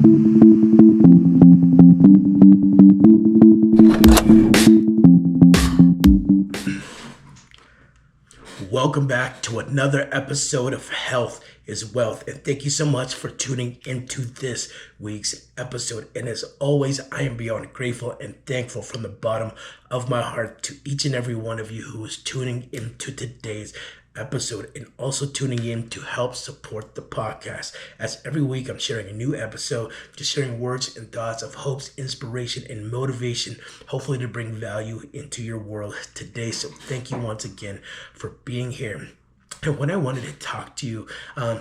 Welcome back to another episode of Health is Wealth. And thank you so much for tuning into this week's episode. And as always, I am beyond grateful and thankful from the bottom of my heart to each and every one of you who is tuning into today's episode and also tuning in to help support the podcast. As every week I'm sharing a new episode, just sharing words and thoughts of hopes, inspiration, and motivation, hopefully to bring value into your world today. So thank you once again for being here. And what I wanted to talk to you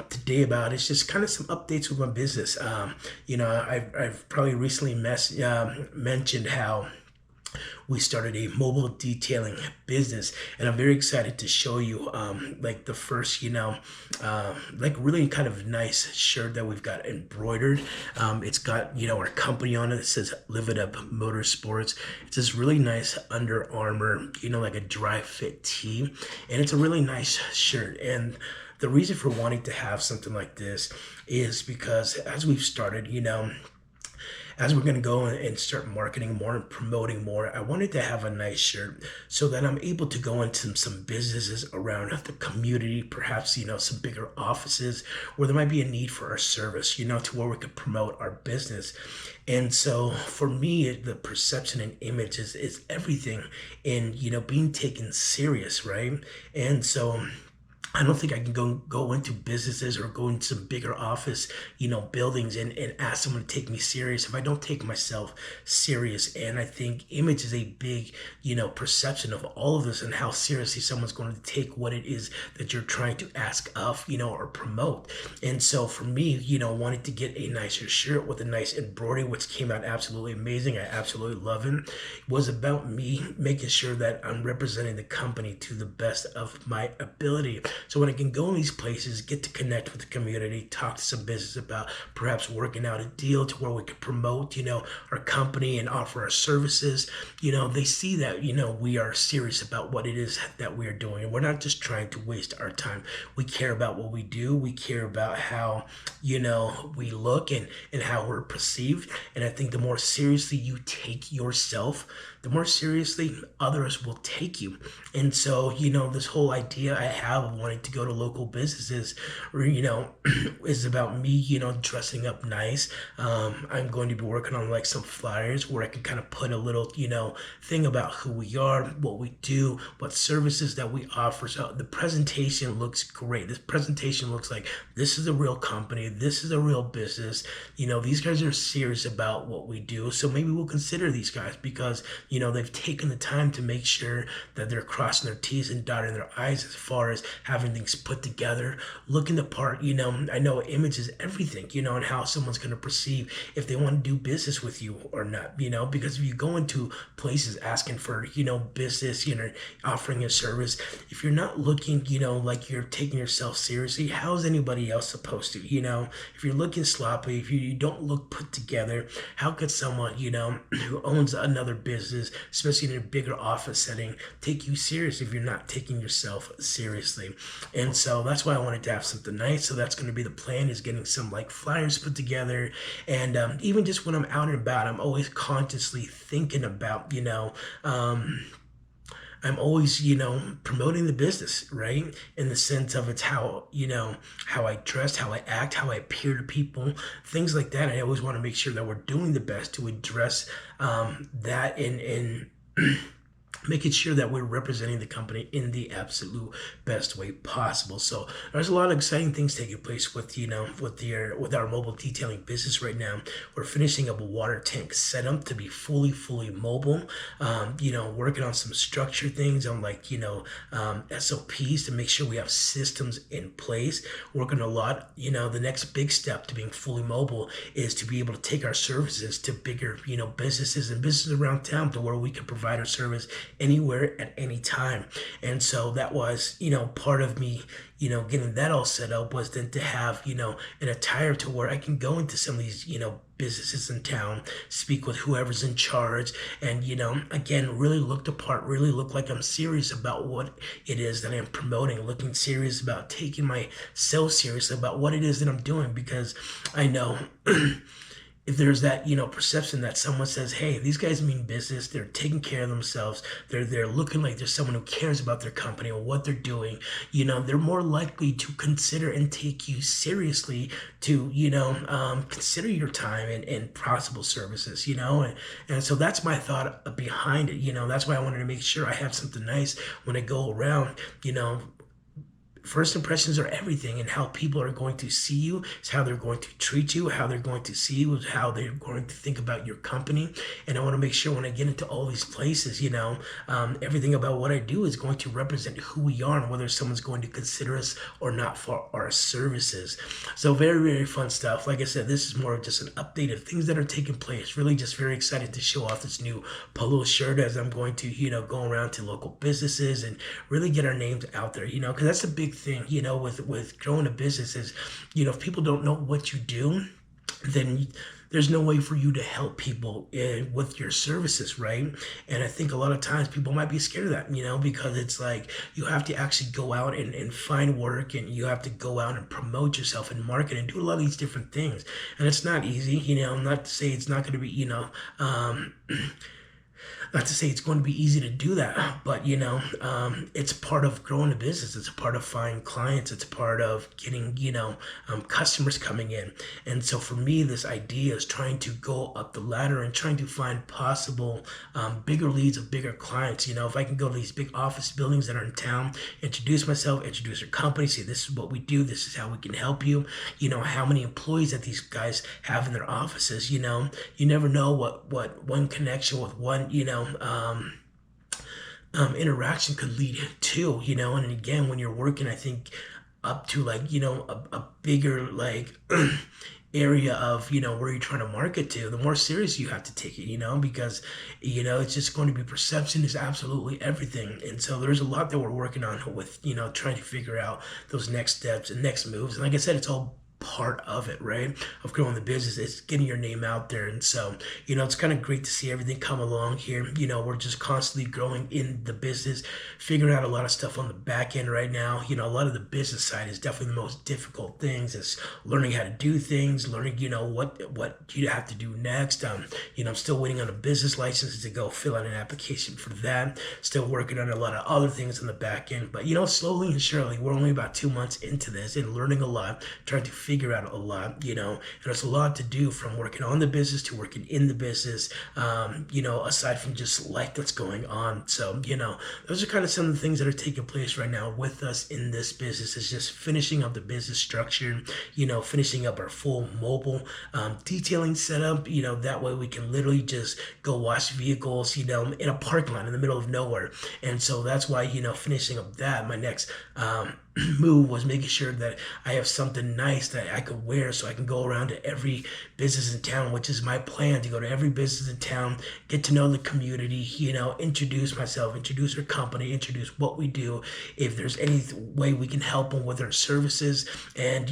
today about is just kind of some updates with my business. I've probably recently mentioned how we started a mobile detailing business, and I'm very excited to show you the first really kind of nice shirt that we've got embroidered. It's got our company on it. It says Live It Up Motorsports. It's this really nice Under Armour, like a dry fit tee, and it's a really nice shirt. And the reason for wanting to have something like this is because as we've started, as we're going to go and start marketing more and promoting more, I wanted to have a nice shirt so that I'm able to go into some businesses around the community, perhaps, some bigger offices where there might be a need for our service, to where we could promote our business. And so for me, the perception and image is everything in, being taken serious, right? And so I don't think I can go into businesses or go into some bigger office, buildings and ask someone to take me serious if I don't take myself serious. And I think image is a big, perception of all of this and how seriously someone's going to take what it is that you're trying to ask of, or promote. And so for me, wanting to get a nicer shirt with a nice embroidery, which came out absolutely amazing. I absolutely love it. Was about me making sure that I'm representing the company to the best of my ability. So when I can go in these places, get to connect with the community, talk to some business about perhaps working out a deal to where we could promote, our company and offer our services, they see that, we are serious about what it is that we are doing. And we're not just trying to waste our time. We care about what we do. We care about how, we look and how we're perceived. And I think the more seriously you take yourself, the more seriously others will take you. And so, this whole idea I have of wanting to go to local businesses, is about me, dressing up nice. I'm going to be working on some flyers where I can kind of put a little, thing about who we are, what we do, what services that we offer. So the presentation looks great. This presentation looks like this is a real company. This is a real business. These guys are serious about what we do. So maybe we'll consider these guys because, they've taken the time to make sure that they're crossing their T's and dotting their I's as far as having things put together, looking the part. I know image is everything, and how someone's going to perceive if they want to do business with you or not, because if you go into places asking for, business, offering a service, if you're not looking, like you're taking yourself seriously, how is anybody else supposed to, if you're looking sloppy, if you don't look put together, how could someone, who owns another business, especially in a bigger office setting, take you serious if you're not taking yourself seriously? And so that's why I wanted to have something nice. So that's going to be the plan, is getting some flyers put together. And even just when I'm out and about, I'm always consciously thinking about, I'm always, promoting the business, right? In the sense of it's how, how I dress, how I act, how I appear to people, things like that. I always want to make sure that we're doing the best to address that in making sure that we're representing the company in the absolute best way possible. So there's a lot of exciting things taking place with our mobile detailing business right now. We're finishing up a water tank setup to be fully mobile. Working on some structure things on SOPs to make sure we have systems in place. Working a lot. The next big step to being fully mobile is to be able to take our services to bigger businesses and businesses around town to where we can provide our service anywhere at any time. And so that was, part of me, getting that all set up was then to have, an attire to where I can go into some of these, businesses in town, speak with whoever's in charge, and, again, really look the part, really look like I'm serious about what it is that I'm promoting, looking serious about taking myself seriously about what it is that I'm doing, because I know if there's that perception that someone says, hey, these guys mean business, they're taking care of themselves, they're looking like there's someone who cares about their company or what they're doing, they're more likely to consider and take you seriously, to consider your time and possible services, and so that's my thought behind it. That's why I wanted to make sure I have something nice when I go around. First impressions are everything, and how people are going to see you is how they're going to treat you, how they're going to see you is how they're going to think about your company. And I want to make sure when I get into all these places, everything about what I do is going to represent who we are and whether someone's going to consider us or not for our services. So very, very fun stuff. Like I said, this is more of just an update of things that are taking place. Really just very excited to show off this new polo shirt as I'm going to go around to local businesses and really get our names out there, because that's a big thing, with growing a business is, if people don't know what you do, then there's no way for you to help people with your services, right? And I think a lot of times people might be scared of that, because it's like you have to actually go out and find work, and you have to go out and promote yourself and market and do a lot of these different things. And it's not easy, not to say it's not going to be, not to say it's going to be easy to do that, but it's part of growing a business. It's a part of finding clients. It's a part of getting customers coming in. And so for me, this idea is trying to go up the ladder and trying to find possible bigger leads of bigger clients. If I can go to these big office buildings that are in town, introduce myself, introduce our company, say this is what we do, this is how we can help you. How many employees that these guys have in their offices. You never know what one connection with one interaction could lead to, and again, when you're working, I think up to a bigger area of where you're trying to market to, the more serious you have to take it, because it's just going to be, perception is absolutely everything. And so there's a lot that we're working on with trying to figure out those next steps and next moves. And like I said, it's all part of it, right? Of growing the business, it's getting your name out there. And so, it's kind of great to see everything come along here. We're just constantly growing in the business, figuring out a lot of stuff on the back end right now. A lot of the business side is definitely the most difficult things. Is learning how to do things, learning, what you have to do next. I'm still waiting on a business license to go fill out an application for that. Still working on a lot of other things on the back end. But, slowly and surely, we're only about 2 months into this and learning a lot, trying to figure out a lot, and there's a lot to do, from working on the business to working in the business, aside from just life that's going on. So, those are kind of some of the things that are taking place right now with us in this business. Is just finishing up the business structure, finishing up our full mobile detailing setup, that way we can literally just go wash vehicles, in a parking lot in the middle of nowhere. And so that's why, finishing up that, my next move was making sure that I have something nice that I could wear so I can go around to every business in town, which is my plan, to go to every business in town, get to know the community, introduce myself, introduce our company, introduce what we do, if there's any way we can help them with our services, and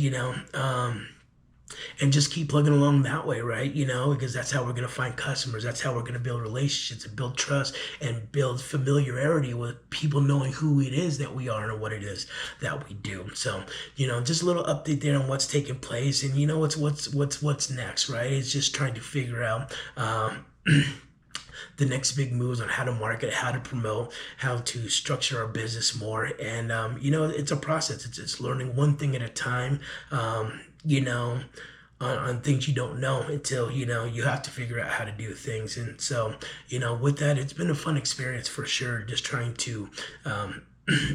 and just keep plugging along that way, right? Because that's how we're going to find customers. That's how we're going to build relationships and build trust and build familiarity with people knowing who it is that we are and what it is that we do. So, just a little update there on what's taking place, and what's next, right? It's just trying to figure out the next big moves on how to market, how to promote, how to structure our business more. And, it's a process. It's learning one thing at a time, on things you don't know until, you have to figure out how to do things. And so, with that, it's been a fun experience for sure, just trying to,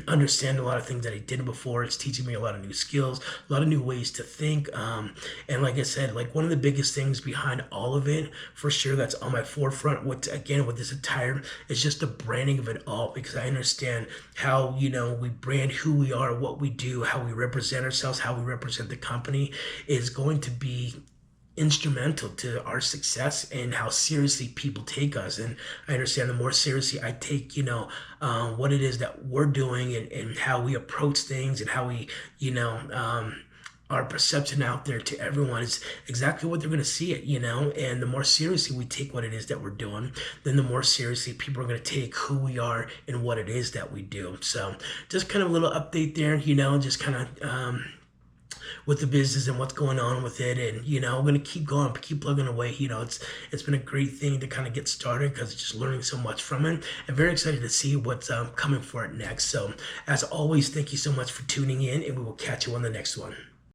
understand a lot of things that I didn't before. It's teaching me a lot of new skills, a lot of new ways to think. And like I said, one of the biggest things behind all of it, for sure, that's on my forefront with this attire, is just the branding of it all, because I understand how, we brand who we are, what we do, how we represent ourselves, how we represent the company is going to be instrumental to our success and how seriously people take us. And I understand the more seriously I take, what it is that we're doing, and how we approach things, and how we, our perception out there to everyone is exactly what they're going to see it, and the more seriously we take what it is that we're doing, then the more seriously people are going to take who we are and what it is that we do. So just kind of a little update there, just kind of, with the business and what's going on with it. And I'm gonna keep going, keep plugging away. It's been a great thing to kind of get started because just learning so much from it. I'm very excited to see what's coming for it next. So as always, thank you so much for tuning in, and we will catch you on the next one.